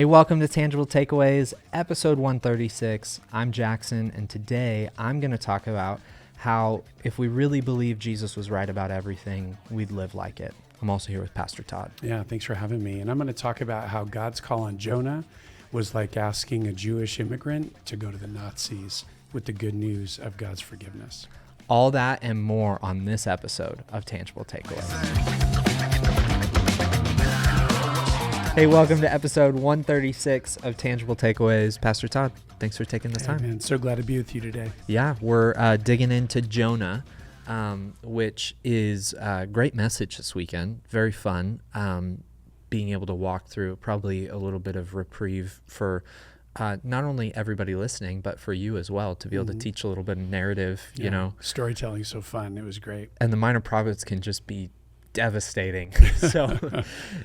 Hey, welcome to Tangible Takeaways, episode 136. I'm Jackson, and today I'm going to talk about how if we really believe Jesus was right about everything, we'd live like it. I'm also here with Pastor Todd. Yeah, thanks for having me. And I'm going to talk about how God's call on Jonah was like asking a Jewish immigrant to go to the Nazis with the good news of God's forgiveness. All that and more on this episode of Tangible Takeaways. Hey, welcome to episode 136 of Tangible Takeaways. Pastor Todd, thanks for taking the time. Man, so glad to be with you today. Yeah, we're digging into Jonah, which is a great message this weekend. Very fun. Being able to walk through probably a little bit of reprieve for not only everybody listening, but for you as well, to be able to teach a little bit of narrative, you know. Storytelling so fun. It was great. And the minor prophets can just be devastating. So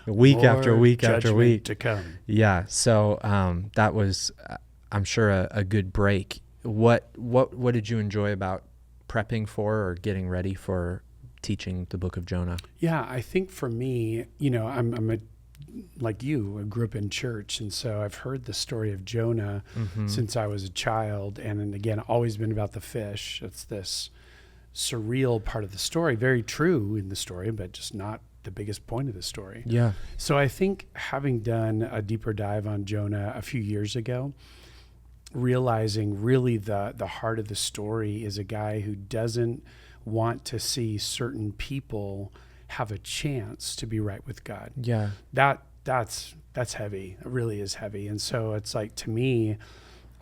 week More after week after week to come. Yeah. So that was, I'm sure, a good break. What did you enjoy about prepping for or getting ready for teaching the book of Jonah? Yeah, I think for me, I'm like you, I grew up in church. And so I've heard the story of Jonah since I was a child. And then again, always been about the fish. It's this surreal part of the story, very true in the story, but just not the biggest point of the story. Yeah. So I think having done a deeper dive on Jonah a few years ago, realizing really the heart of the story is a guy who doesn't want to see certain people have a chance to be right with God. Yeah. That's heavy. It really is heavy. And so it's like, to me,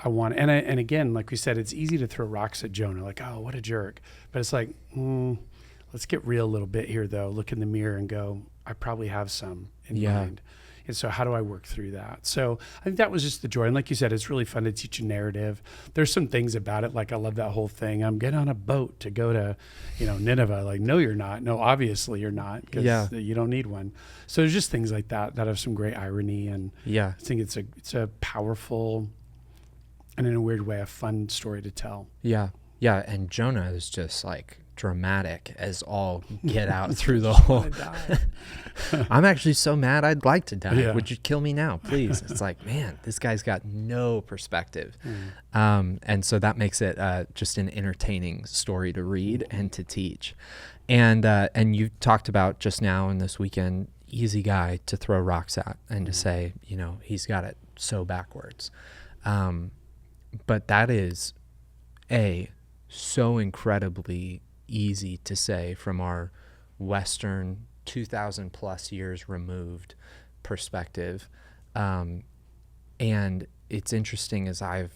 I want, and again, like we said, it's easy to throw rocks at Jonah, like, oh, what a jerk. But it's like, let's get real a little bit here, though. Look in the mirror and go, I probably have some in mind. And so how do I work through that? So I think that was just the joy. And like you said, it's really fun to teach a narrative. There's some things about it, like I love that whole thing. I'm getting on a boat to go to, Nineveh. Like, no, you're not. No, obviously you're not, because you don't need one. So there's just things like that have some great irony. And I think it's a powerful, and in a weird way, a fun story to tell. Yeah. Yeah. And Jonah is just like dramatic as all get out through the whole. I'm actually so mad I'd like to die. Yeah. Would you kill me now, please? It's like, man, this guy's got no perspective. And so that makes it just an entertaining story to read and to teach. And you talked about just now in this weekend, easy guy to throw rocks at and to say, he's got it so backwards. But that is so incredibly easy to say from our Western 2,000 plus years removed perspective. And it's interesting as I'm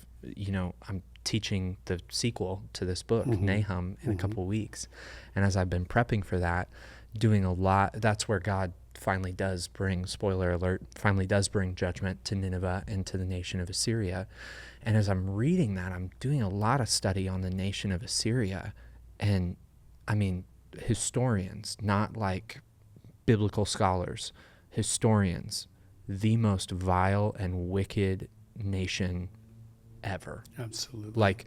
teaching the sequel to this book, Nahum, in a couple of weeks. And as I've been prepping for that, doing a lot, that's where God finally does bring, spoiler alert, judgment to Nineveh and to the nation of Assyria. And as I'm reading that, I'm doing a lot of study on the nation of Assyria. And I mean, historians, not like biblical scholars, historians, the most vile and wicked nation ever. Absolutely. Like,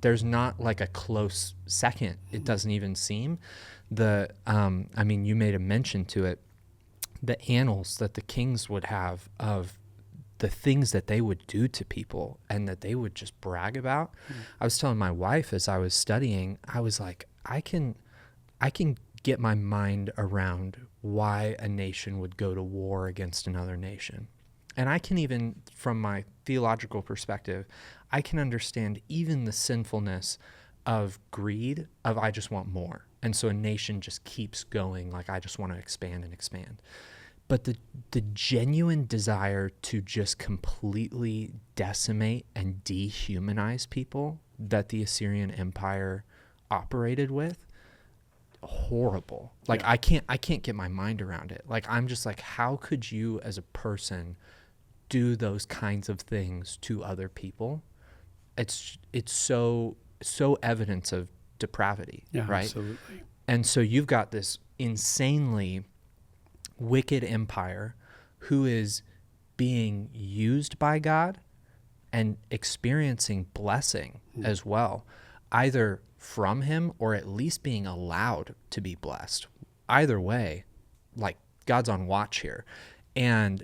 there's not like a close second. It doesn't even seem. You made a mention to it, the annals that the kings would have of the things that they would do to people and that they would just brag about. I was telling my wife as I was studying, I was like, I can get my mind around why a nation would go to war against another nation. And I can even, from my theological perspective, I can understand even the sinfulness of greed, of I just want more. And so a nation just keeps going, like I just want to expand and expand. But the genuine desire to just completely decimate and dehumanize people that the Assyrian Empire operated with, horrible. Like, I can't get my mind around it. Like, I'm just like, how could you as a person do those kinds of things to other people? It's so evidence of depravity, right? Absolutely. And so you've got this insanely wicked empire who is being used by God and experiencing blessing as well, either from him or at least being allowed to be blessed. Either way, like, God's on watch here. And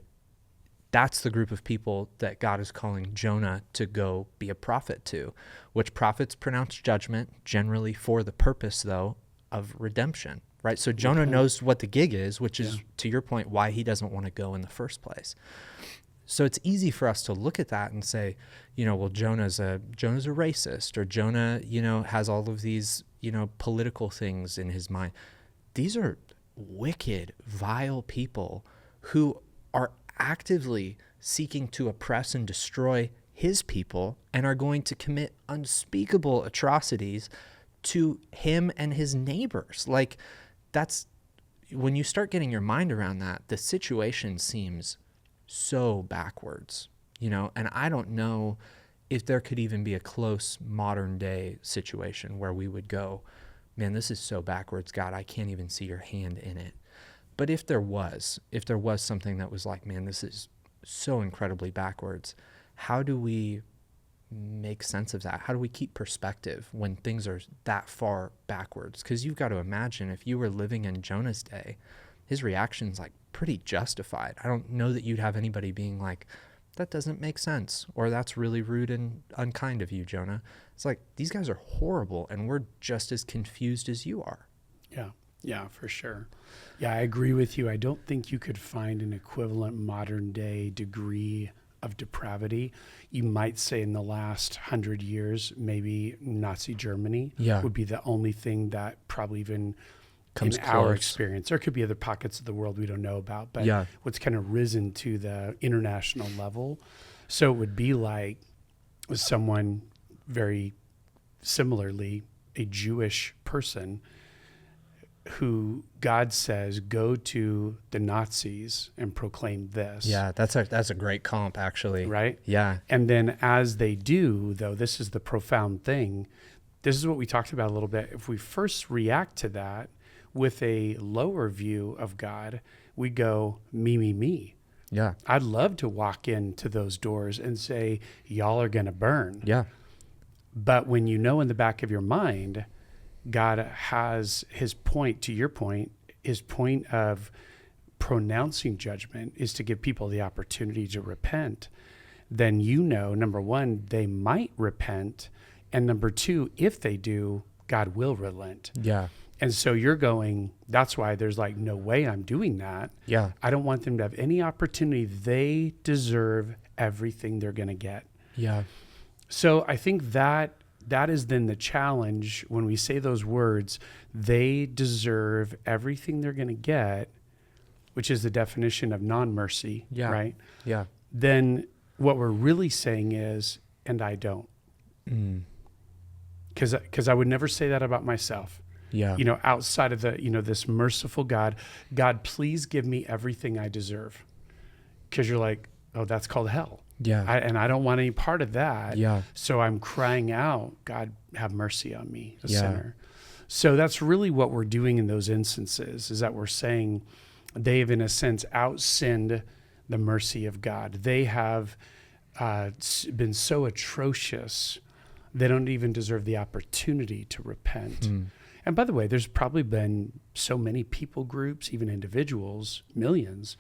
That's the group of people that God is calling Jonah to go be a prophet to, which prophets pronounce judgment generally for the purpose, though, of redemption, right? So Jonah knows what the gig is, which is, to your point, why he doesn't want to go in the first place. So it's easy for us to look at that and say, well, Jonah's a racist, or Jonah, has all of these, political things in his mind. These are wicked, vile people who are actively seeking to oppress and destroy his people and are going to commit unspeakable atrocities to him and his neighbors. Like, that's when you start getting your mind around that, the situation seems so backwards, and I don't know if there could even be a close modern day situation where we would go, man, this is so backwards, God, I can't even see your hand in it. But if there was something that was like, man, this is so incredibly backwards, how do we make sense of that? How do we keep perspective when things are that far backwards? Because you've got to imagine, if you were living in Jonah's day, his reaction's like pretty justified. I don't know that you'd have anybody being like, that doesn't make sense, or that's really rude and unkind of you, Jonah. It's like, these guys are horrible, and we're just as confused as you are. Yeah, for sure. Yeah, I agree with you. I don't think you could find an equivalent modern day degree of depravity. You might say in the last 100 years, maybe Nazi Germany would be the only thing that probably even comes in close. Our experience. There could be other pockets of the world we don't know about, but what's kind of risen to the international level. So it would be like someone very similarly, a Jewish person who God says, go to the Nazis and proclaim this. Yeah, that's a great comp, actually. Right? Yeah. And then as they do, though, this is the profound thing. This is what we talked about a little bit. If we first react to that with a lower view of God, we go, me. Yeah. I'd love to walk into those doors and say, y'all are going to burn. Yeah. But when you know in the back of your mind, God has his point, to your point, his point of pronouncing judgment is to give people the opportunity to repent. Then number one, they might repent. And number two, if they do, God will relent. Yeah. And so you're going, that's why there's like, no way I'm doing that. Yeah. I don't want them to have any opportunity. They deserve everything they're going to get. Yeah. So I think that is then the challenge when we say those words, they deserve everything they're going to get, which is the definition of non-mercy, right? Yeah. Then what we're really saying is, and I don't. Because I would never say that about myself. Yeah. Outside of the, this merciful God, please give me everything I deserve. Because you're like, oh, that's called hell. Yeah. And I don't want any part of that. Yeah. So I'm crying out, God, have mercy on me, a sinner. So that's really what we're doing in those instances, is that we're saying they have, in a sense, out-sinned the mercy of God. They have been so atrocious, they don't even deserve the opportunity to repent. And by the way, there's probably been so many people groups, even individuals, millions,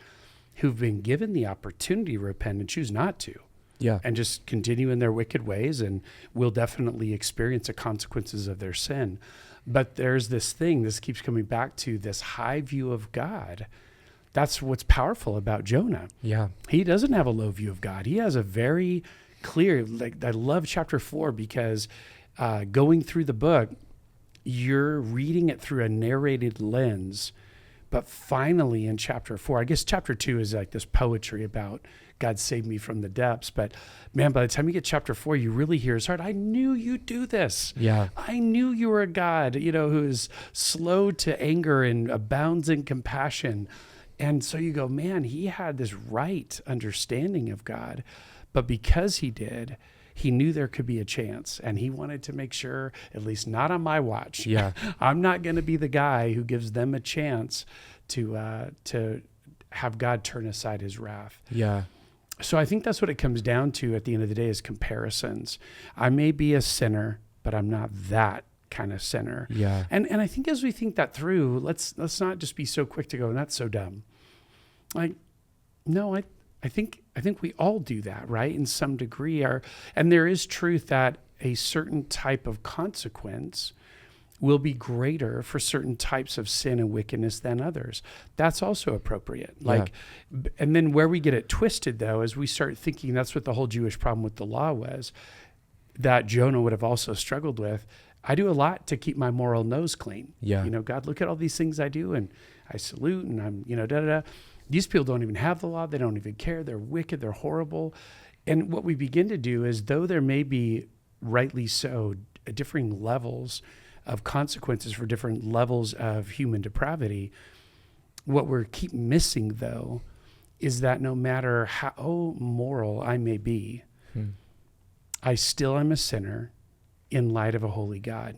who've been given the opportunity to repent and choose not to. Yeah. And just continue in their wicked ways, and will definitely experience the consequences of their sin. But there's this thing, this keeps coming back to this high view of God. That's what's powerful about Jonah. Yeah. He doesn't have a low view of God. He has a very clear, I love chapter 4 because going through the book, you're reading it through a narrated lens. But finally in chapter 4, I guess chapter 2 is like this poetry about God saved me from the depths. But man, by the time you get chapter 4, you really hear his heart. I knew you'd do this. Yeah. I knew you were a God, who is slow to anger and abounds in compassion. And so you go, man, he had this right understanding of God. But because he did, he knew there could be a chance, and he wanted to make sure, at least not on my watch. Yeah. I'm not going to be the guy who gives them a chance to have God turn aside his wrath. Yeah. So I think that's what it comes down to at the end of the day, is comparisons. I may be a sinner, but I'm not that kind of sinner. Yeah. And I think as we think that through, let's not just be so quick to go, that's so dumb. Like, no, I think we all do that, right? In some degree, and there is truth that a certain type of consequence will be greater for certain types of sin and wickedness than others. That's also appropriate. And then where we get it twisted, though, is we start thinking that's what the whole Jewish problem with the law was, that Jonah would have also struggled with. I do a lot to keep my moral nose clean. Yeah. God, look at all these things I do, and I salute, and I'm, da-da-da. These people don't even have the law. They don't even care. They're wicked. They're horrible. And what we begin to do is, though there may be, rightly so, differing levels of consequences for different levels of human depravity, what we keep missing, though, is that no matter how moral I may be, I still am a sinner in light of a holy God.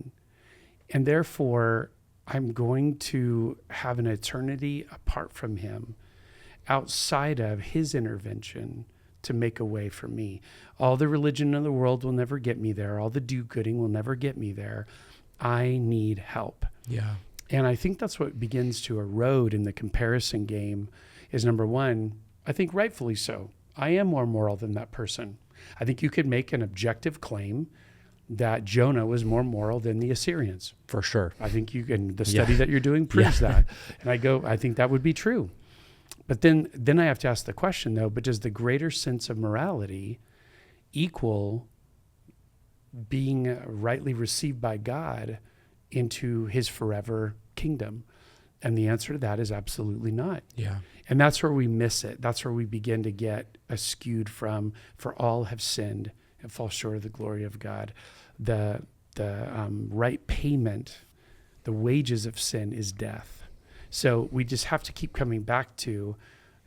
And therefore, I'm going to have an eternity apart from him, outside of his intervention to make a way for me. All the religion in the world will never get me there. All the do-gooding will never get me there. I need help. Yeah. And I think that's what begins to erode in the comparison game is, number one, I think rightfully so, I am more moral than that person. I think you could make an objective claim that Jonah was more moral than the Assyrians. For sure. I think you can, the study that you're doing proves that. And I think that would be true. But then I have to ask the question, though, but does the greater sense of morality equal being rightly received by God into his forever kingdom? And the answer to that is absolutely not. Yeah. And that's where we miss it. That's where we begin to get skewed from, for all have sinned and fall short of the glory of God. The right payment, the wages of sin is death. So we just have to keep coming back to,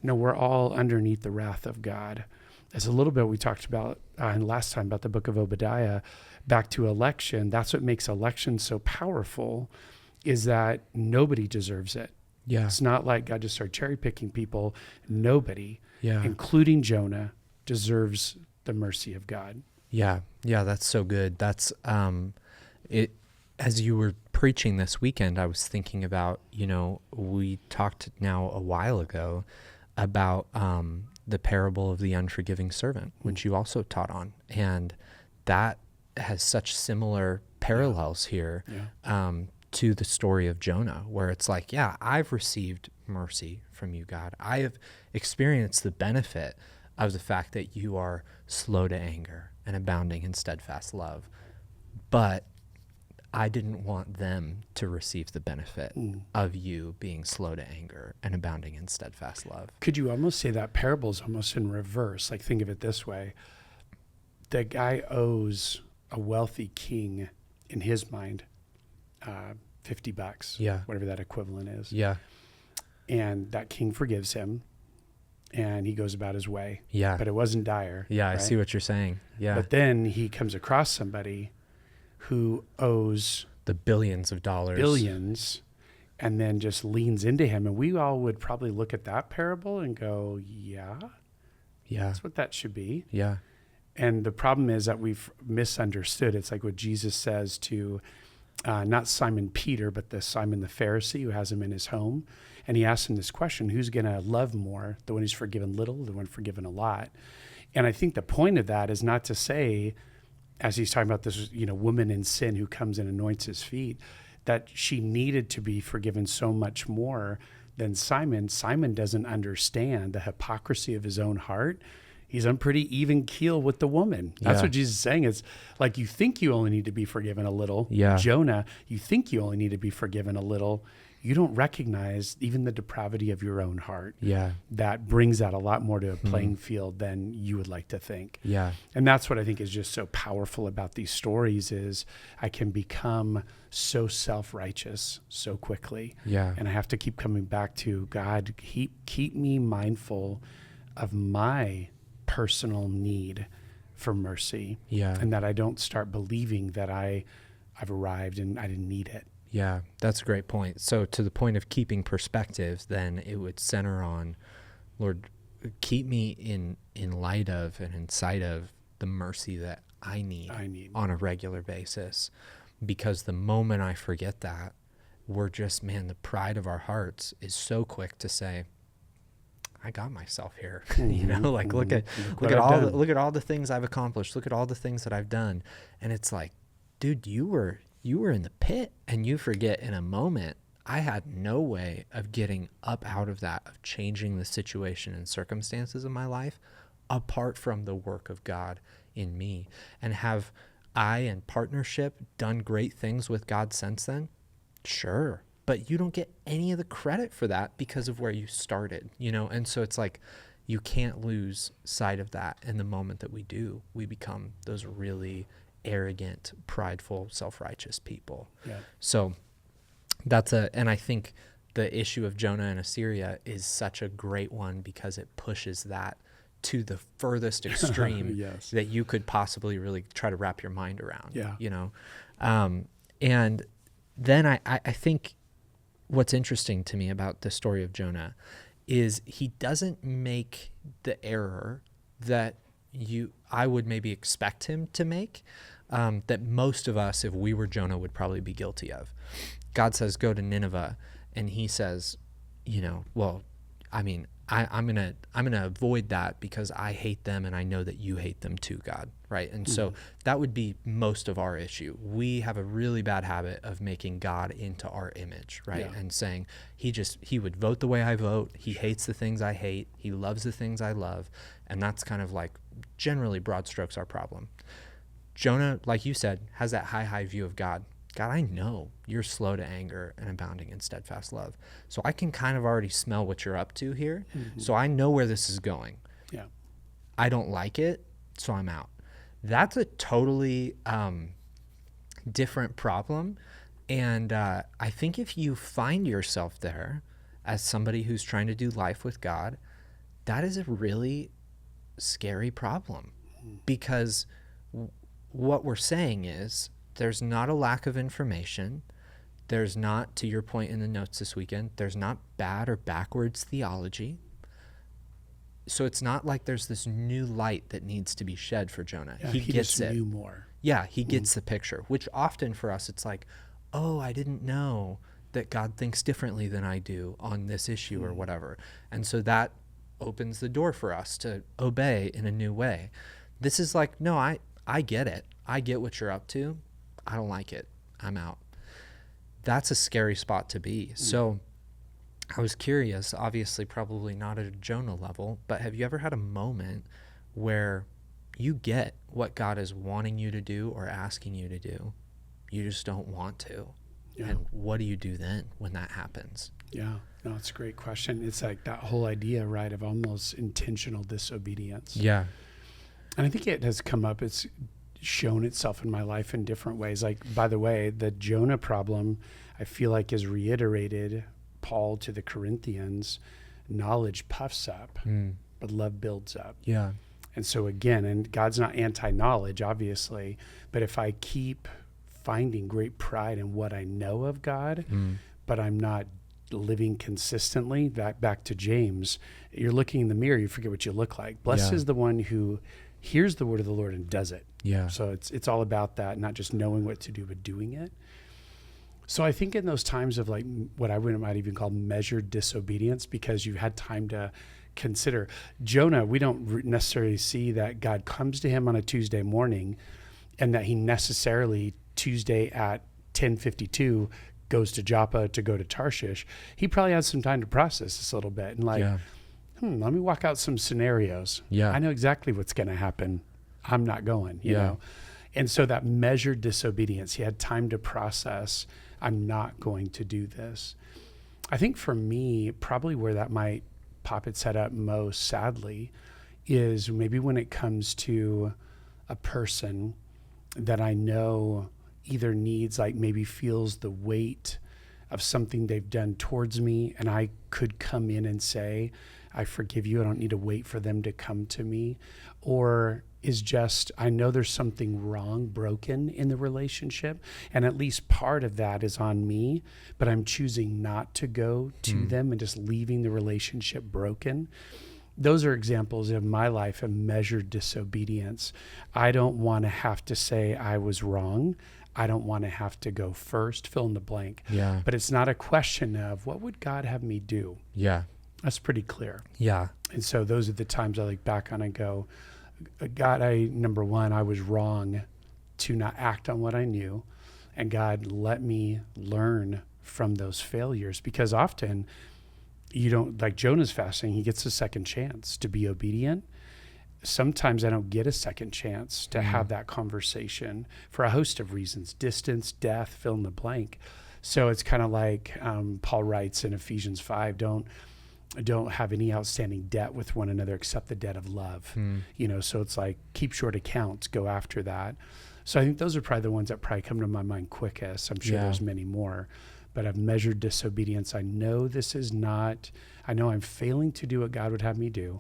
no, we're all underneath the wrath of God. As a little bit we talked about last time about the book of Obadiah, back to election. That's what makes election so powerful, is that nobody deserves it. Yeah. It's not like God just started cherry picking people. Nobody, including Jonah, deserves the mercy of God. Yeah. Yeah. That's so good. That's, it, as you were preaching this weekend, I was thinking about, we talked now a while ago about, the parable of the unforgiving servant, which you also taught on. And that has such similar parallels here, to the story of Jonah, where it's like, I've received mercy from you, God. I have experienced the benefit of the fact that you are slow to anger and abounding in steadfast love. But I didn't want them to receive the benefit of you being slow to anger and abounding in steadfast love. Could you almost say that parable is almost in reverse? Like, think of it this way. The guy owes a wealthy king, in his mind, $50, whatever that equivalent is. Yeah. And that king forgives him, and he goes about his way. Yeah. But it wasn't dire. Yeah, right? I see what you're saying. Yeah. But then he comes across somebody who owes the billions of dollars. Billions, and then just leans into him. And we all would probably look at that parable and go, yeah, that's what that should be. Yeah. And the problem is that we've misunderstood. It's like what Jesus says to not Simon Peter, but the Simon the Pharisee who has him in his home. And he asks him this question: who's going to love more, the one who's forgiven little, the one forgiven a lot? And I think the point of that is not to say, as he's talking about this, woman in sin who comes and anoints his feet, that she needed to be forgiven so much more than Simon. Simon doesn't understand the hypocrisy of his own heart. He's on pretty even keel with the woman. That's what Jesus is saying. It's like, you think you only need to be forgiven a little. Yeah. Jonah, you think you only need to be forgiven a little. You don't recognize even the depravity of your own heart. Yeah. That brings out a lot more to a playing field than you would like to think. Yeah. And that's what I think is just so powerful about these stories, is I can become so self-righteous so quickly. Yeah. And I have to keep coming back to, God, keep me mindful of my personal need for mercy. Yeah. And that I don't start believing that I've arrived and I didn't need it. Yeah, that's a great point. So to the point of keeping perspective, then it would center on, Lord, keep me in light of and in sight of the mercy that I need on a regular basis. Because the moment I forget that, we're just, the pride of our hearts is so quick to say, I got myself here. Mm-hmm. Like look at all the things I've accomplished. Look at all the things that I've done. And it's like, dude, you were in the pit, and you forget in a moment, I had no way of getting up out of that, of changing the situation and circumstances of my life apart from the work of God in me. And have I, in partnership, done great things with God since then? Sure. But you don't get any of the credit for that because of where you started, And so it's like, you can't lose sight of that. In the moment that we do, we become those really arrogant, prideful, self-righteous people. Yeah. So and I think the issue of Jonah and Assyria is such a great one because it pushes that to the furthest extreme yes. that you could possibly really try to wrap your mind around. Yeah. And then I think what's interesting to me about the story of Jonah is he doesn't make the error that I would maybe expect him to make, that most of us, if we were Jonah, would probably be guilty of. God says, go to Nineveh, and he says, I'm gonna avoid that because I hate them and I know that you hate them too, God, right? And so that would be most of our issue. We have a really bad habit of making God into our image, right? Yeah. And saying he would vote the way I vote. He hates the things I hate. He loves the things I love. And that's kind of like generally broad strokes our problem. Jonah, like you said, has that high view of God. God, I know you're slow to anger and abounding in steadfast love. So I can kind of already smell what you're up to here. Mm-hmm. So I know where this is going. Yeah. I don't like it, so I'm out. That's a totally different problem. And I think if you find yourself there as somebody who's trying to do life with God, that is a really scary problem. Because what we're saying is, there's not a lack of information. There's not, to your point in the notes this weekend, there's not bad or backwards theology. So it's not like there's this new light that needs to be shed for Jonah. Yeah, he gets it. Knew more. Yeah, he gets the picture, which often for us it's like, oh, I didn't know that God thinks differently than I do on this issue or whatever. And so that opens the door for us to obey in a new way. This is like, no, I get it. I get what you're up to. I don't like it. I'm out. That's a scary spot to be. So I was curious, obviously probably not at a Jonah level, but have you ever had a moment where you get what God is wanting you to do or asking you to do? You just don't want to. Yeah. And what do you do then when that happens? Yeah, no, it's a great question. It's like that whole idea, right, of almost intentional disobedience. Yeah. And I think it has come up. It's shown itself in my life in different ways. Like, by the way, the Jonah problem, I feel like is reiterated. Paul to the Corinthians, knowledge puffs up, but love builds up. Yeah. And so again, and God's not anti-knowledge, obviously, but if I keep finding great pride in what I know of God, but I'm not living consistently, back to James, you're looking in the mirror, you forget what you look like. Blessed is the one who hears the word of the Lord and does it. Yeah. So it's all about that, not just knowing what to do, but doing it. So I think in those times of like what I might even call measured disobedience, because you've had time to consider. Jonah, we don't necessarily see that God comes to him on a Tuesday morning and that he necessarily Tuesday at 10:52 goes to Joppa to go to Tarshish. He probably had some time to process this a little bit and let me walk out some scenarios. Yeah. I know exactly what's going to happen. I'm not going, you know? And so that measured disobedience, he had time to process, I'm not going to do this. I think for me, probably where that might pop its head up most, sadly, is maybe when it comes to a person that I know either needs, like maybe feels the weight of something they've done towards me, and I could come in and say, I forgive you, I don't need to wait for them to come to me, or is just, I know there's something wrong, broken in the relationship, and at least part of that is on me, but I'm choosing not to go to them and just leaving the relationship broken. Those are examples of my life of measured disobedience. I don't want to have to say I was wrong. I don't want to have to go first, fill in the blank. Yeah. But it's not a question of what would God have me do? Yeah. That's pretty clear. Yeah. And so those are the times I look back on and go, God, number one, I was wrong to not act on what I knew. And God, let me learn from those failures, because often you don't, like Jonah's fasting, he gets a second chance to be obedient. Sometimes I don't get a second chance to have that conversation for a host of reasons: distance, death, fill in the blank. So it's kind of like Paul writes in Ephesians 5, don't have any outstanding debt with one another except the debt of love. So it's like, keep short accounts, go after that. So I think those are probably the ones that probably come to my mind quickest. I'm sure there's many more, but I've measured disobedience. I know I know I'm failing to do what God would have me do,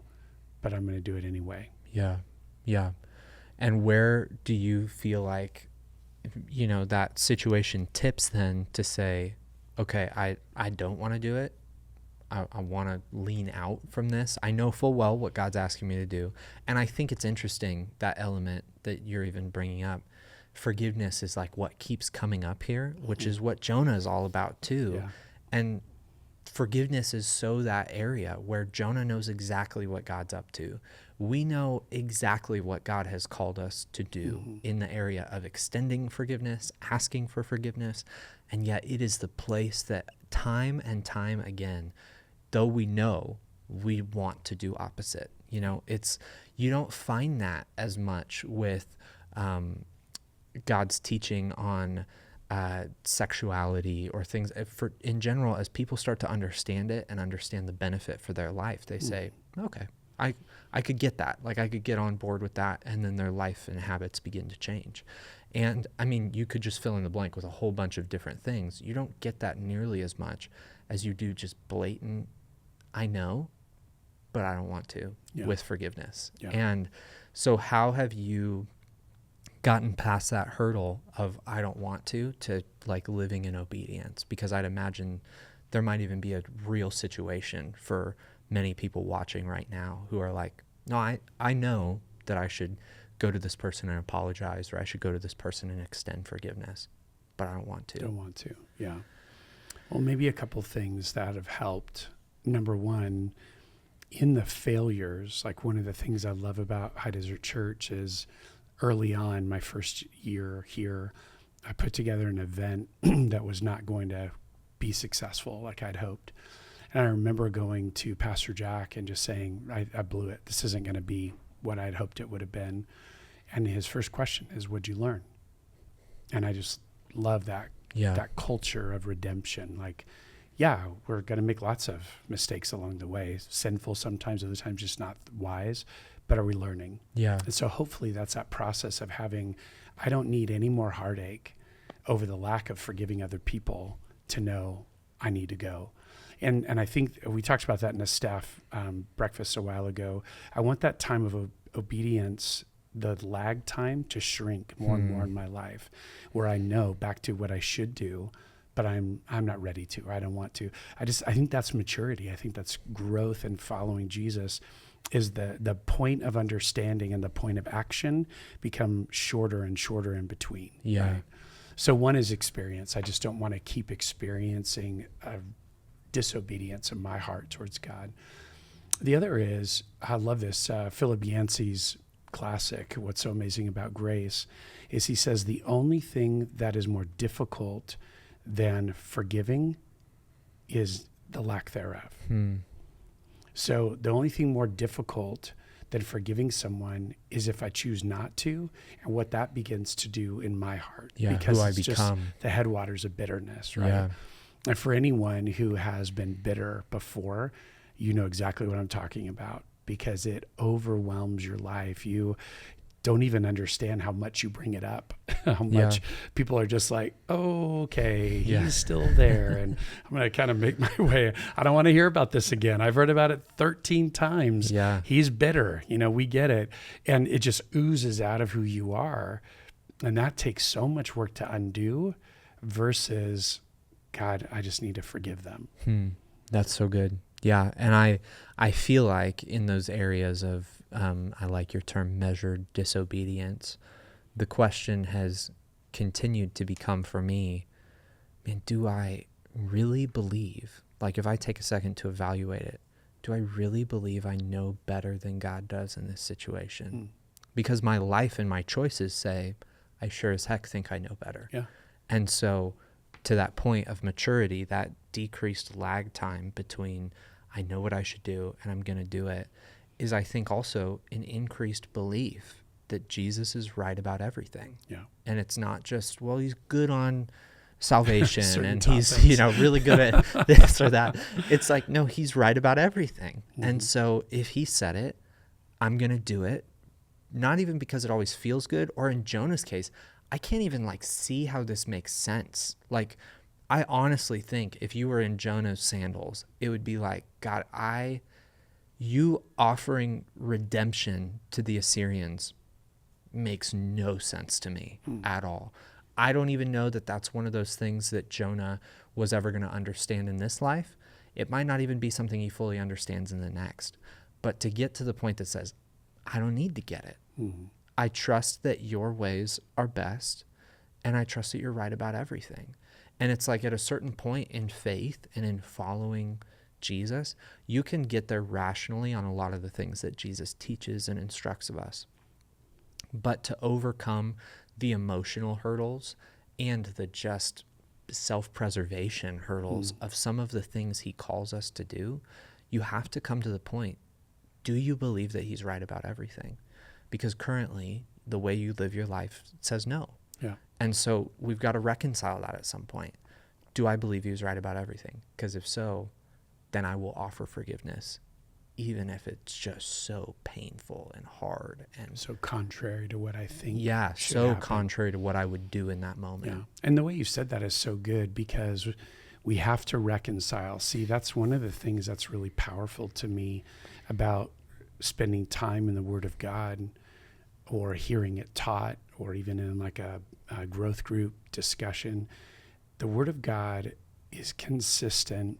but I'm going to do it anyway. Yeah. Yeah. And where do you feel like, that situation tips then to say, okay, I don't want to do it. I want to lean out from this. I know full well what God's asking me to do. And I think it's interesting, that element that you're even bringing up. Forgiveness is like what keeps coming up here, which is what Jonah is all about too. Yeah. And forgiveness is so that area where Jonah knows exactly what God's up to. We know exactly what God has called us to do in the area of extending forgiveness, asking for forgiveness. And yet it is the place that time and time again, though we know, we want to do opposite. You don't find that as much with God's teaching on sexuality or things. In general, as people start to understand it and understand the benefit for their life, they say, okay, I could get that. Like, I could get on board with that. And then their life and habits begin to change. And I mean, you could just fill in the blank with a whole bunch of different things. You don't get that nearly as much as you do just blatant, I know, but I don't want to, with forgiveness. Yeah. And so how have you gotten past that hurdle of I don't want to like living in obedience? Because I'd imagine there might even be a real situation for many people watching right now who are like, no, I know that I should go to this person and apologize, or I should go to this person and extend forgiveness, but I don't want to. Yeah. Well, maybe a couple things that have helped. Number one, in the failures, like one of the things I love about High Desert Church is early on, my first year here, I put together an event that was not going to be successful like I'd hoped. And I remember going to Pastor Jack and just saying, I blew it. This isn't going to be what I'd hoped it would have been. And his first question is, what'd you learn? And I just love that culture of redemption. Like, yeah, we're going to make lots of mistakes along the way, sinful sometimes, other times just not wise, but are we learning? Yeah. And so hopefully that's that process of I don't need any more heartache over the lack of forgiving other people to know I need to go. And I think we talked about that in a staff breakfast a while ago. I want that time of obedience, the lag time, to shrink more and more in my life, where I know back to what I should do, but I'm not ready to, or I don't want to. I think that's maturity. I think that's growth in following Jesus, is the point of understanding and the point of action become shorter and shorter in between. Yeah. Right? So one is experience. I just don't want to keep experiencing disobedience in my heart towards God. The other is, I love this, Philip Yancey's classic, What's So Amazing About Grace, is he says the only thing that is more difficult than forgiving is the lack thereof. So the only thing more difficult than forgiving someone is if I choose not to, and what that begins to do in my heart. Yeah, because who I become. Just the headwaters of bitterness, right? Yeah. And for anyone who has been bitter before, you know exactly what I'm talking about, because it overwhelms your life. You don't even understand how much you bring it up, how much people are just like, oh, okay, he's still there. And I'm going to kind of make my way. I don't want to hear about this again. I've heard about it 13 times. Yeah. He's bitter. We get it. And it just oozes out of who you are. And that takes so much work to undo versus, God, I just need to forgive them. That's so good. Yeah. And I feel like in those areas of, I like your term, measured disobedience, the question has continued to become for me, man, do I really believe, like if I take a second to evaluate it, do I really believe I know better than God does in this situation? Because my life and my choices say, I sure as heck think I know better. Yeah. And so to that point of maturity, that decreased lag time between I know what I should do and I'm going to do it, is I think also an increased belief that Jesus is right about everything. Yeah. And it's not just, well, he's good on salvation and topics. he's, you know, really good at this or that. It's like, no, he's right about everything. And so if he said it, I'm going to do it. Not even because it always feels good, or in Jonah's case, I can't even like see how this makes sense. Like, I honestly think if you were in Jonah's sandals, it would be like, God, you offering redemption to the Assyrians makes no sense to me at all. I don't even know that that's one of those things that Jonah was ever going to understand in this life. It might not even be something he fully understands in the next. But to get to the point that says, I don't need to get it. I trust that your ways are best, and I trust that you're right about everything. And it's like at a certain point in faith and in following Jesus, you can get there rationally on a lot of the things that Jesus teaches and instructs of us. But to overcome the emotional hurdles and the just self-preservation hurdles of some of the things he calls us to do, you have to come to the point, do you believe that he's right about everything? Because currently, the way you live your life says no. Yeah. And so we've got to reconcile that at some point. Do I believe he was right about everything? Because if so, then I will offer forgiveness, even if it's just so painful and hard and so contrary to what I think. Yeah, should so happen. Contrary to what I would do in that moment. Yeah. And the way you said that is so good, because we have to reconcile. See, that's one of the things that's really powerful to me about spending time in the Word of God, or hearing it taught, or even in like a growth group discussion. The Word of God is consistent,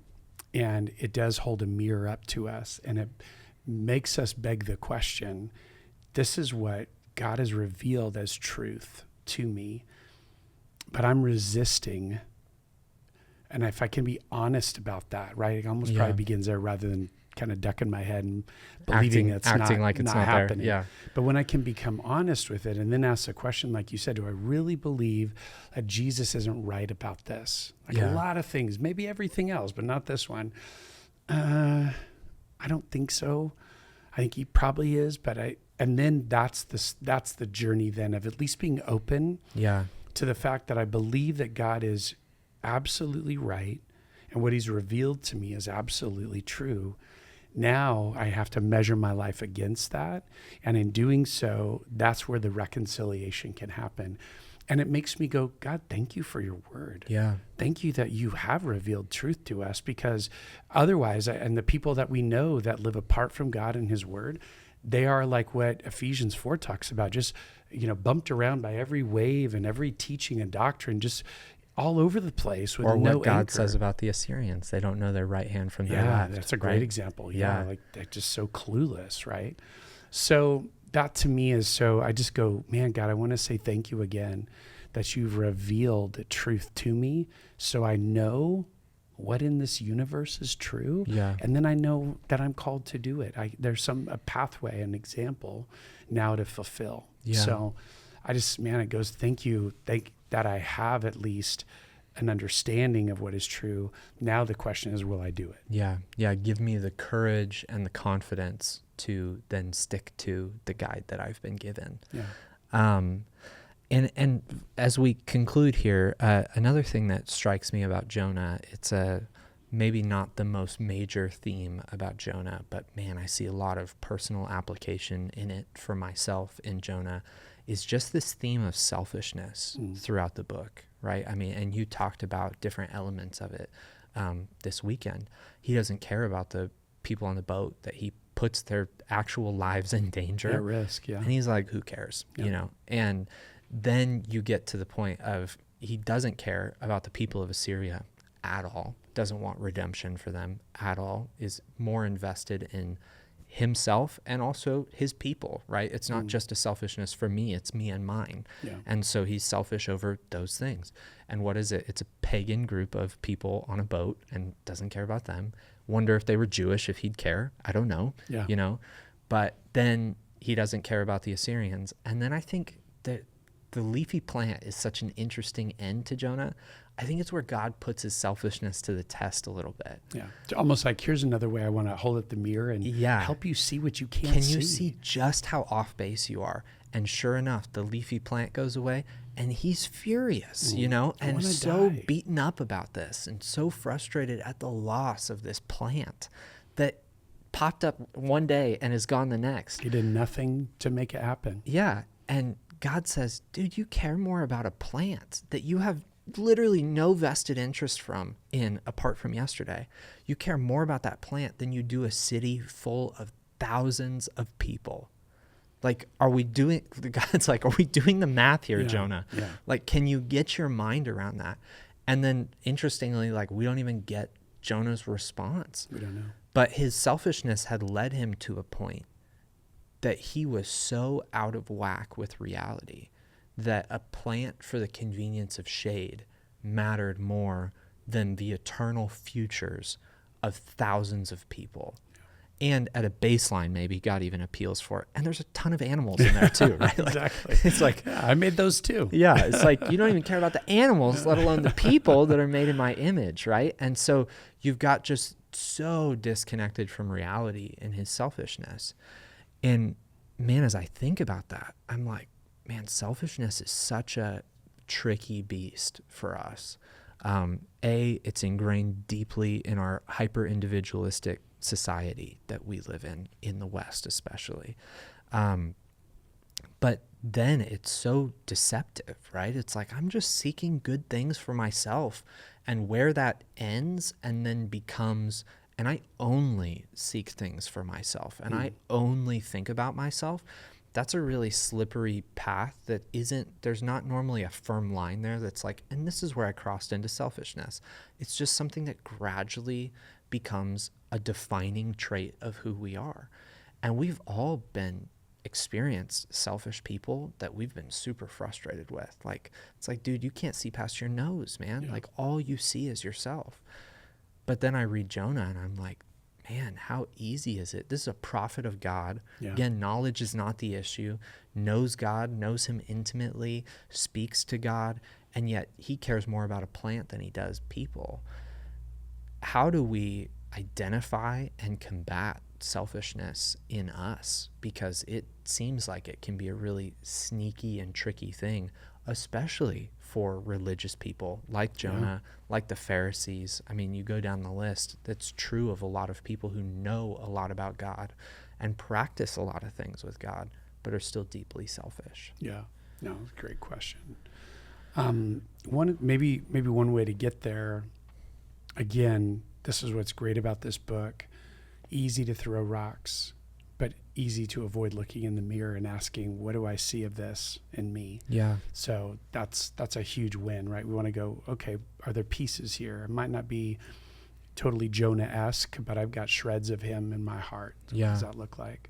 and it does hold a mirror up to us, and it makes us beg the question, this is what God has revealed as truth to me, but I'm resisting. And if I can be honest about that, right? It almost probably begins there, rather than kind of ducking my head and believing acting like it's not happening. There. Yeah. But when I can become honest with it and then ask the question, like you said, do I really believe that Jesus isn't right about this? Like a lot of things, maybe everything else, but not this one. I don't think so. I think he probably is, and then that's the journey then of at least being open to the fact that I believe that God is absolutely right, and what he's revealed to me is absolutely true. Now I have to measure my life against that. And in doing so, that's where the reconciliation can happen. And it makes me go, God, thank you for your word. Yeah. Thank you that you have revealed truth to us, because otherwise, and the people that we know that live apart from God and his word, they are like what Ephesians 4 talks about, just, bumped around by every wave and every teaching and doctrine, just all over the place with no anchor. Or what God says about the Assyrians. They don't know their right hand from their left. Yeah, that's a great example. Yeah, like they're just so clueless, right? So that to me is I just go, man, God, I want to say thank you again that you've revealed the truth to me, so I know what in this universe is true. Yeah. And then I know that I'm called to do it. There's a pathway, an example now to fulfill. Yeah. So I just, man, it goes, thank you. That I have at least an understanding of what is true. Now the question is, will I do it? Yeah. Yeah. Give me the courage and the confidence to then stick to the guide that I've been given. Yeah. And as we conclude here, another thing that strikes me about Jonah, it's maybe not the most major theme about Jonah, but man, I see a lot of personal application in it for myself in Jonah, is just this theme of selfishness throughout the book, right? I mean, and you talked about different elements of it this weekend. He doesn't care about the people on the boat, that he puts their actual lives in danger. At risk, yeah. And he's like, who cares, And then you get to the point of he doesn't care about the people of Assyria at all, doesn't want redemption for them at all, is more invested in himself and also his people, right? It's not just a selfishness for me, it's me and mine. Yeah. And so he's selfish over those things. And what is it? It's a pagan group of people on a boat and doesn't care about them. Wonder if they were Jewish, if he'd care. I don't know, Yeah. you know, but then he doesn't care about the Assyrians. And then I think that the leafy plant is such an interesting end to Jonah. I think it's where God puts his selfishness to the test a little bit. Yeah. It's almost like, here's another way I want to hold up the mirror and help you see what you can't see. Can you see just how off base you are? And sure enough, the leafy plant goes away and he's furious, you know, and so beaten up about this and so frustrated at the loss of this plant that popped up one day and is gone the next. He did nothing to make it happen. Yeah. And God says, dude, you care more about a plant that you have literally no vested interest apart from yesterday. You care more about that plant than you do a city full of thousands of people. Like, God's like, are we doing the math here, Jonah? Yeah. Like, can you get your mind around that? And then interestingly, like, we don't even get Jonah's response. We don't know. But his selfishness had led him to a point that he was so out of whack with reality that a plant for the convenience of shade mattered more than the eternal futures of thousands of people. And at a baseline, maybe God even appeals for it. And there's a ton of animals in there too, right? Like, Exactly. It's like, I made those too. Yeah, it's like you don't even care about the animals, let alone the people that are made in my image, right? And so you've got just so disconnected from reality in his selfishness. And man, as I think about that, I'm like, man, selfishness is such a tricky beast for us. It's ingrained deeply in our hyper-individualistic society that we live in the West especially. But then it's so deceptive, right? It's like, I'm just seeking good things for myself, and where that ends and then becomes, and I only seek things for myself, and I only think about myself, that's a really slippery path that there's not normally a firm line there that's like, and this is where I crossed into selfishness. It's just something that gradually becomes a defining trait of who we are. And we've all experienced selfish people that we've been super frustrated with. Like, it's like, dude, you can't see past your nose, man. Like, all you see is yourself. But then I read Jonah and I'm like, man, how easy is it? This is a prophet of God. Yeah. Again, knowledge is not the issue. Knows God, knows him intimately, speaks to God, and yet he cares more about a plant than he does people. How do we identify and combat selfishness in us? Because it seems like it can be a really sneaky and tricky thing, especially for religious people like Jonah, like the Pharisees. I mean, you go down the list, that's true of a lot of people who know a lot about God and practice a lot of things with God, but are still deeply selfish. Yeah, no, great question. Maybe one way to get there, again, this is what's great about this book, easy to throw rocks, but easy to avoid looking in the mirror and asking, what do I see of this in me? Yeah. So that's a huge win, right? We want to go, okay, are there pieces here? It might not be totally Jonah-esque, but I've got shreds of him in my heart. So what does that look like?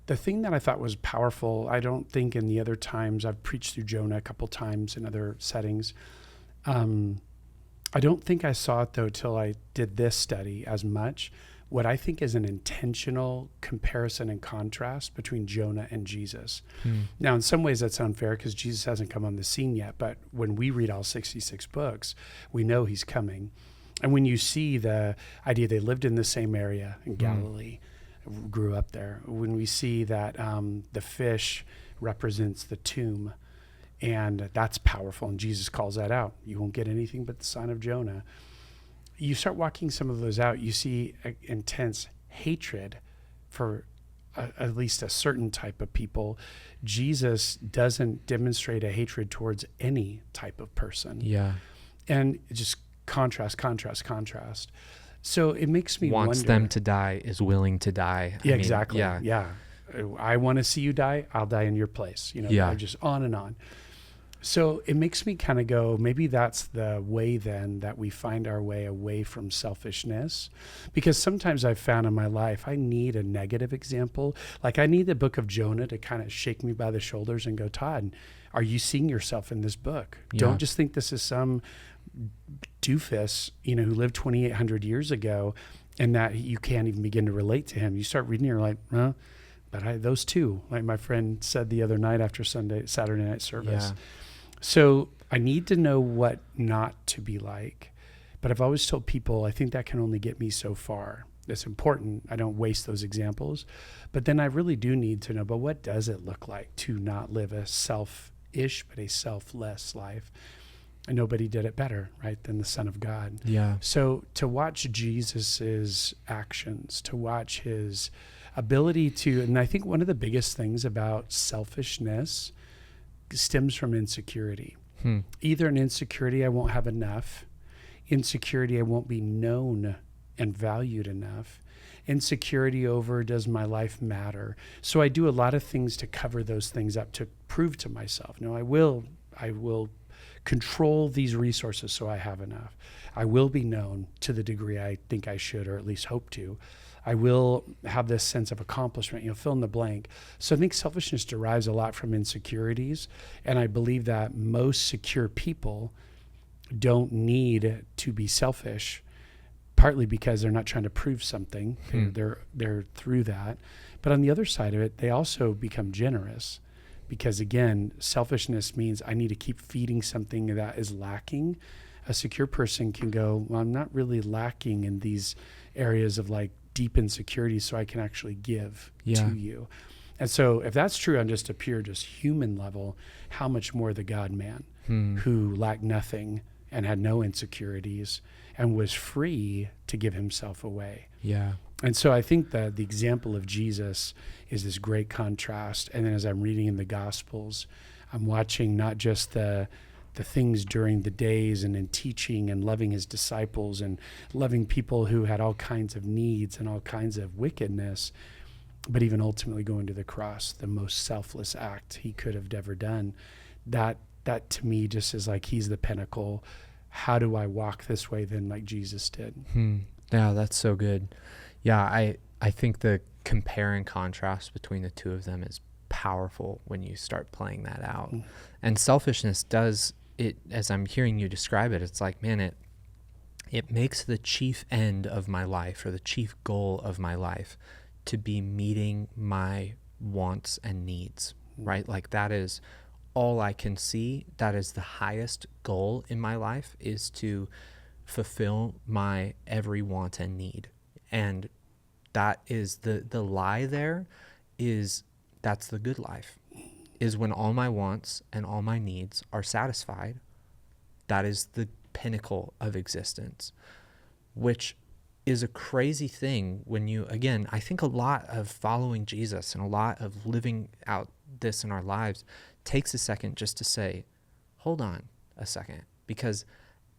The thing that I thought was powerful, I don't think in the other times, I've preached through Jonah a couple times in other settings. I don't think I saw it though till I did this study as much. What I think is an intentional comparison and contrast between Jonah and Jesus. Now, in some ways that's unfair because Jesus hasn't come on the scene yet, but when we read all 66 books, we know he's coming. And when you see the idea they lived in the same area in Galilee, grew up there, when we see that the fish represents the tomb, and that's powerful, and Jesus calls that out. You won't get anything but the son of Jonah. You start walking some of those out, you see intense hatred for at least a certain type of people. Jesus doesn't demonstrate a hatred towards any type of person. Yeah. And just contrast. So it makes me wants wonder. them to die, is willing to die. Yeah, exactly. Yeah. I want to see you die. I'll die in your place. Just on and on. So it makes me kind of go, maybe that's the way then that we find our way away from selfishness. Because sometimes I've found in my life, I need a negative example. Like I need the book of Jonah to kind of shake me by the shoulders and go, Todd, are you seeing yourself in this book? Yeah. Don't just think this is some doofus, who lived 2,800 years ago and that you can't even begin to relate to him. You start reading, you're like, huh? But those two, like my friend said the other night after Saturday night service. Yeah. So I need to know what not to be like. But I've always told people, I think that can only get me so far. It's important. I don't waste those examples. But then I really do need to know, but what does it look like to not live a selfish, but a selfless life? And nobody did it better, right, than the Son of God. Yeah. So to watch Jesus's actions, to watch his ability to, and I think one of the biggest things about selfishness stems from insecurity. Either an insecurity, I won't have enough. Insecurity, I won't be known and valued enough. Insecurity over, does my life matter? So I do a lot of things to cover those things up, to prove to myself, no, I will control these resources so I have enough. I will be known to the degree I think I should, or at least hope to. I will have this sense of accomplishment, fill in the blank. So I think selfishness derives a lot from insecurities. And I believe that most secure people don't need to be selfish, partly because they're not trying to prove something. They're through that. But on the other side of it, they also become generous because, again, selfishness means I need to keep feeding something that is lacking. A secure person can go, well, I'm not really lacking in these areas of like deep insecurity, so I can actually give to you. And so if that's true on just a pure, just human level, how much more the God-man who lacked nothing and had no insecurities and was free to give himself away. Yeah. And so I think that the example of Jesus is this great contrast. And then as I'm reading in the Gospels, I'm watching not just the things during the days and in teaching and loving his disciples and loving people who had all kinds of needs and all kinds of wickedness, but even ultimately going to the cross, the most selfless act he could have ever done. That to me just is like, he's the pinnacle. How do I walk this way then like Jesus did? Yeah, that's so good. Yeah, I think the compare and contrast between the two of them is powerful when you start playing that out. And selfishness does it, as I'm hearing you describe it, it's like, man, it makes the chief end of my life or the chief goal of my life to be meeting my wants and needs, right? Like that is all I can see. That is the highest goal in my life, is to fulfill my every want and need. And that is the lie there is that's the good life, is when all my wants and all my needs are satisfied. That is the pinnacle of existence, which is a crazy thing when you, again, I think a lot of following Jesus and a lot of living out this in our lives takes a second just to say, hold on a second, because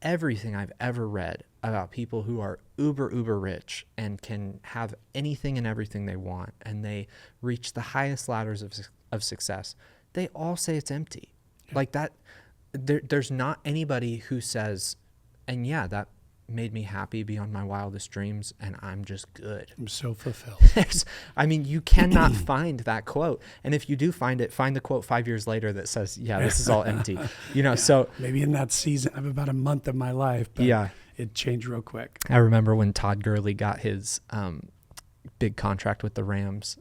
everything I've ever read about people who are uber rich and can have anything and everything they want, and they reach the highest ladders of success, they all say it's empty. Yeah. Like that, there's not anybody who says, and yeah, that made me happy beyond my wildest dreams, and I'm just good. I'm so fulfilled. I mean, you cannot find that quote. And if you do find it, find the quote 5 years later that says, yeah, this is all empty. So maybe in that season of about a month of my life, but it changed real quick. I remember when Todd Gurley got his big contract with the Rams,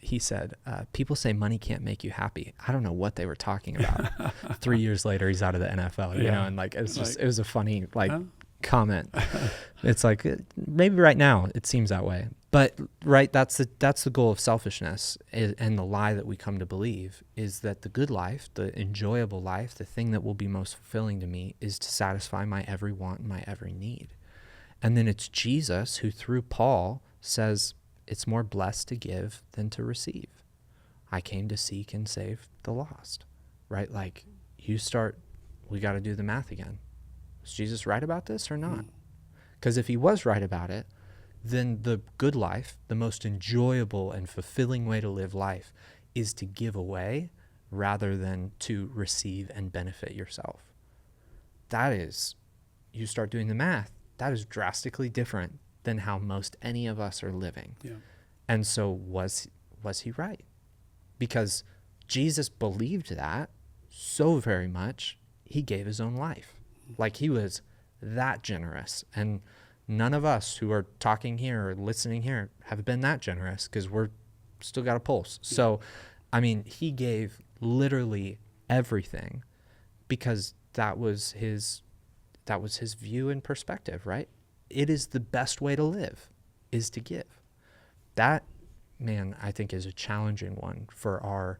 he said, people say money can't make you happy. I don't know what they were talking about. 3 years later, he's out of the NFL, and like, it was a funny, comment. It's like, maybe right now it seems that way, but right, that's the goal of selfishness, and the lie that we come to believe is that the good life, the enjoyable life, the thing that will be most fulfilling to me is to satisfy my every want and my every need. And then it's Jesus who, through Paul, says it's more blessed to give than to receive. I came to seek and save the lost, right? Like, we got to do the math again. Was Jesus right about this or not? Because if he was right about it, then the good life, the most enjoyable and fulfilling way to live life, is to give away rather than to receive and benefit yourself. That is, you start doing the math, that is drastically different than how most any of us are living. Yeah. And so was he right? Because Jesus believed that so very much, he gave his own life. Like, he was that generous. And none of us who are talking here or listening here have been that generous, because we're still got a pulse. Yeah. So, I mean, he gave literally everything because that was his view and perspective, right? It is the best way to live, is to give. That, man, I think is a challenging one for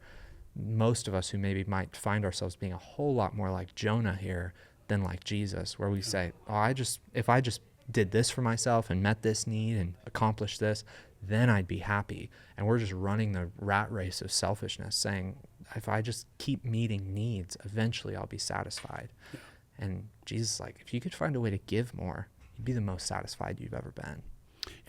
most of us who maybe might find ourselves being a whole lot more like Jonah here than like Jesus, where we say, oh, if I just did this for myself and met this need and accomplished this, then I'd be happy. And we're just running the rat race of selfishness, saying, if I just keep meeting needs, eventually I'll be satisfied. Yeah. And Jesus is like, if you could find a way to give more, you'd be the most satisfied you've ever been.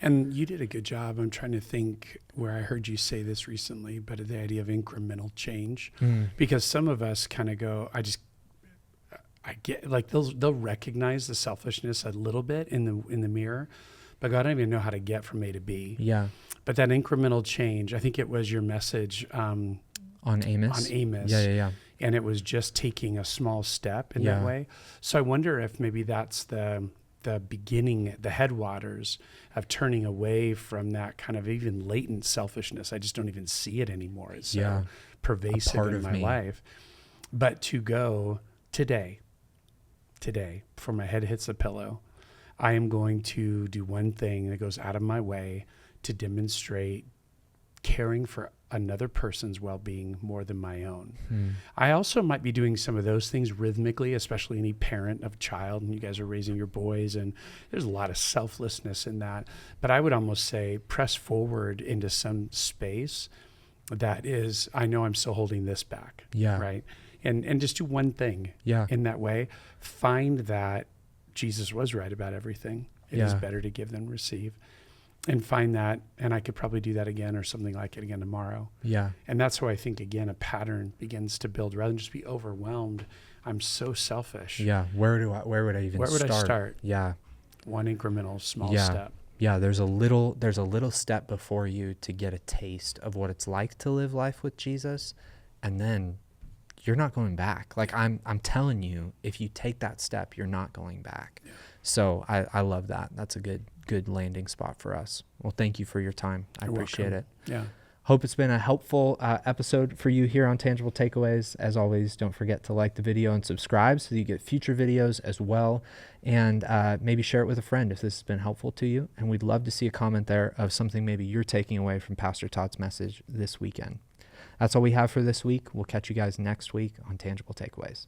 And you did a good job. I'm trying to think where I heard you say this recently, but the idea of incremental change, because some of us kind of go, I get, like, they'll recognize the selfishness a little bit in the mirror, but God, I don't even know how to get from A to B. Yeah. But that incremental change, I think it was your message on Amos. Yeah. And it was just taking a small step in that way. So I wonder if maybe that's the beginning, the headwaters of turning away from that kind of even latent selfishness. I just don't even see it anymore. It's so pervasive in my life. But to go today, before my head hits the pillow, I am going to do one thing that goes out of my way to demonstrate caring for another person's well-being more than my own. I also might be doing some of those things rhythmically, especially any parent of a child, and you guys are raising your boys, and there's a lot of selflessness in that. But I would almost say press forward into some space that is, I know I'm still holding this back. Yeah. Right. And just do one thing in that way. Find that Jesus was right about everything. It is better to give than receive. And find that, and I could probably do that again or something like it again tomorrow. Yeah. And that's why I think, again, a pattern begins to build rather than just be overwhelmed. I'm so selfish. Yeah. Where would I even start? Yeah. One incremental small step. Yeah. There's a little step before you to get a taste of what it's like to live life with Jesus. And then you're not going back. Like, I'm telling you, if you take that step, you're not going back. Yeah. So I love that. That's a good landing spot for us. Well, thank you for your time. I appreciate it. Yeah. Hope it's been a helpful episode for you here on Tangible Takeaways. As always, don't forget to like the video and subscribe so that you get future videos as well. And maybe share it with a friend if this has been helpful to you. And we'd love to see a comment there of something maybe you're taking away from Pastor Todd's message this weekend. That's all we have for this week. We'll catch you guys next week on Tangible Takeaways.